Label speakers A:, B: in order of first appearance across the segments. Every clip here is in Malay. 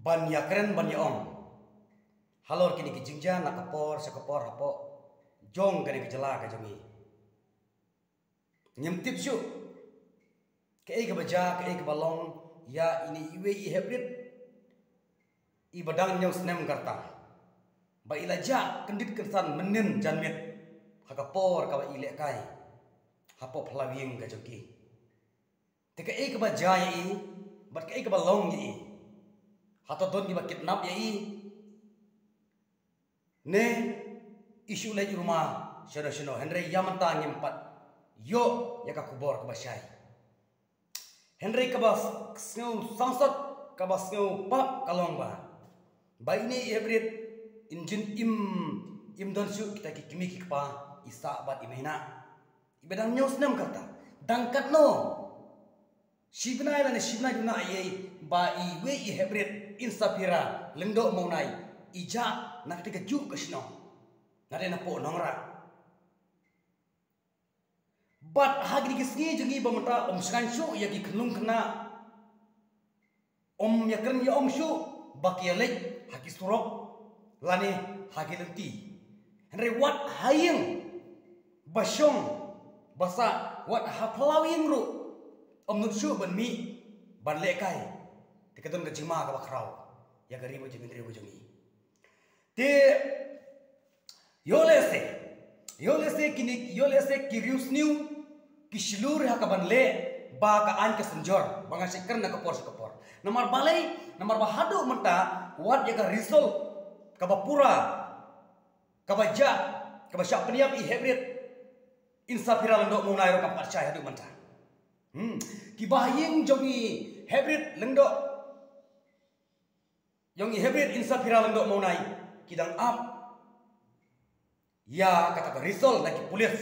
A: ban yakren ban yaong halor kini ki jingja na kapor sakapor hapo jong kani ki jala ka jangi nyemtip syu ke ka baja ke balong ya ini iwe I hybrid I badang nyong snem karta ba ilaja kendit kersan menin janmit hakapor ka ba ile kai hapo phlawing ka jangi te ka baja ya I bat ka balong ya I hato don ki ba kidnap ya I ne isu lai rumah shino Henry yamanta nyempat yo ya ka kubor ka basai Henry ka ba sngu sangsot ka ba sngu pap kalong ba bai ni hybrid injin im don su kita ki kimi ki pa isa bat imena ibedang nyos nem kata dangkat no shibnai la ne shibnai duna ye ba I we I hybrid insapira lendo maunai ija nak tika juk kasino nare na po nongra but hagi kisngi jungi bamata skansu ya ki khnung khna yakren ya shu bakialek hagi surok lani hagi lenti henry what hayeng basyong basa what haplawing ru shu ban mi ban lekai tikaton ka jima ka bakrau ya garibo jengindri bo jungi te yolese kirius new kislur hakaban le ba ka an ka senjor banga sikar na kapor nomor balai nomor bahadu menta wat ya ka risol ka bapura ka baja ka basya peniap I hybrid insafira lendo munai ro ka percaya hadu menta ki bahayeng jongi hybrid lendo jongi hybrid insafira lendo munai kidang up ya kata ka risol na ki pulis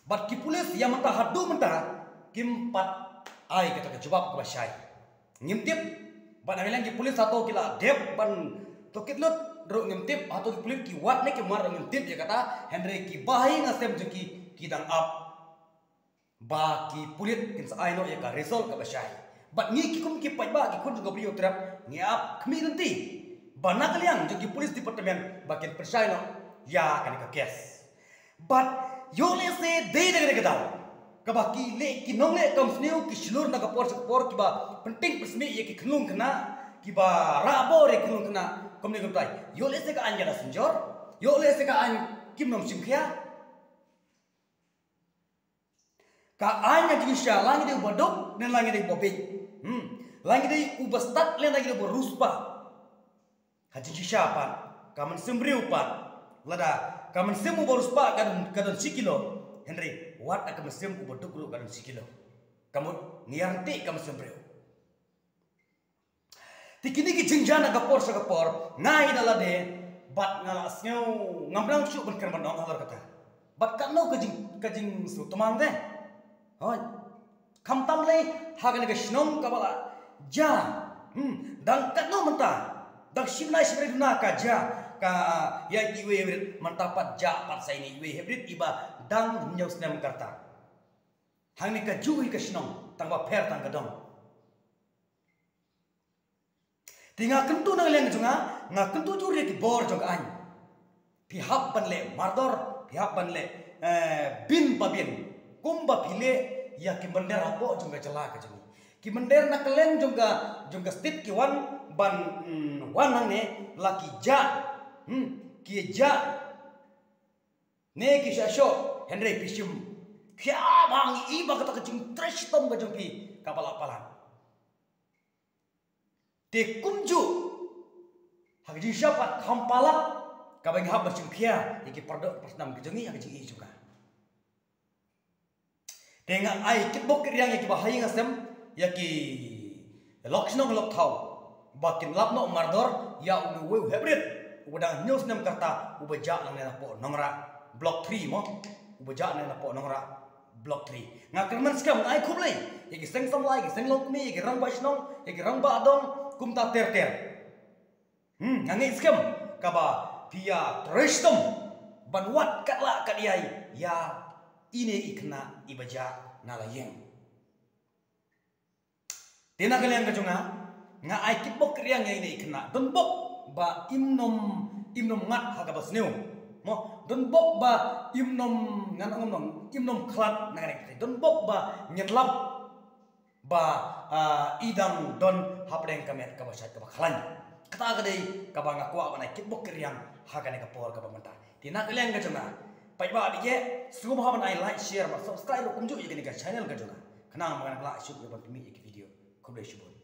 A: but ki pulis ya mata hadu menta kimpat ai kata ka jawab ka basai ngimtip ban amelang ki pulis atau kila dep ban tokit lut ro ngimtip atau ki pulis ki wat ne ki mar ngimtip ya kata Henry ki bahai ngasem jeki kidang up ba ki pulit kin sa ai no ya ka risol ka basai but ngi ki kum ki pai ba ki kun juga brio trap ngi up kmi nanti banak liang jeki pulis departemen bakin persai no ya kan ka kes but yole se de de gedau ka ba ki le ki nong le kam sneu ki shlur na ka por ki ba penting persmi ye ki khnung khna ki ba rabo re khnung khna kom ne gtai yole se ka an jara senjor yole se ka an kim nom sim khia ka an ya ji sha lang de bodok nen lang de bobik lang de ubastat len lang de boruspa haji sha pan kamen sembriu pan lada kamen semu borus pa kadon sikilo Henry wat akan semu bodok kadon sikilo kamu niarti kamu sembriu tikini ki jingjana kapor sakapor ngai dalade bat ngalasnyo ngamlang syu ben kerman dong halar kata bat kanno kajing su teman de hoy kamtam le hagan ke shnom kabala ja dang kanno menta dang shimnai shimre duna ka ja ka ya iwe hybrid mantapat ja pat sai ni iwe hybrid iba dang nyos nem karta hangni ka juhi ka shnom tangba pher tang ka dong tinga kentu nang leng junga nga kentu juri ki bor jong an pihap ban le mardor pihap ban le bin babin kumba phile ya ki mender apo jong ka jala ka jong ki mender na keleng jong ka stit ki wan ban wan ne laki ja ki ja ne ki shasho Henry pishum kya bang I ba kata kecing trash tom ka jongpi kapala palan te kumju hagi siapa kampalak kabang hab berjing kya iki pardok persnam kejengi hagi I juga dengan ai kitbok riang iki bahaya ngasem yaki loksno lok thau bakin lapno mardor ya unu hybrid udang news nem kata ubaja lang na po nomra block 3 mo ubaja na po nomra block 3 ngakerman skam ai khublai yaki seng samlai ki seng lok mi yaki rang baisnong yaki rang ba adong kumta ter ngangai skam kaba pia tristom banwat katla kadiai ya ini ikna ibaja nalayeng tena kalian kajunga nga ai kit bok riang yang ini kena don bok ba imnom ngat haga bas new mo don bok ba imnom ngan ngom imnom klat na ngane don bok ba nyetlap ba idang don hapdeng kamet ka basat ka khalan kata gade ka banga kwa bana kit bok riang haga ne ka por ka bamanta tina keleng ka jona pai ba dige sugo haban ai like share ba subscribe kumju ye ka channel ka jona kana mangan la shoot ye ban mi ek video kuble shubot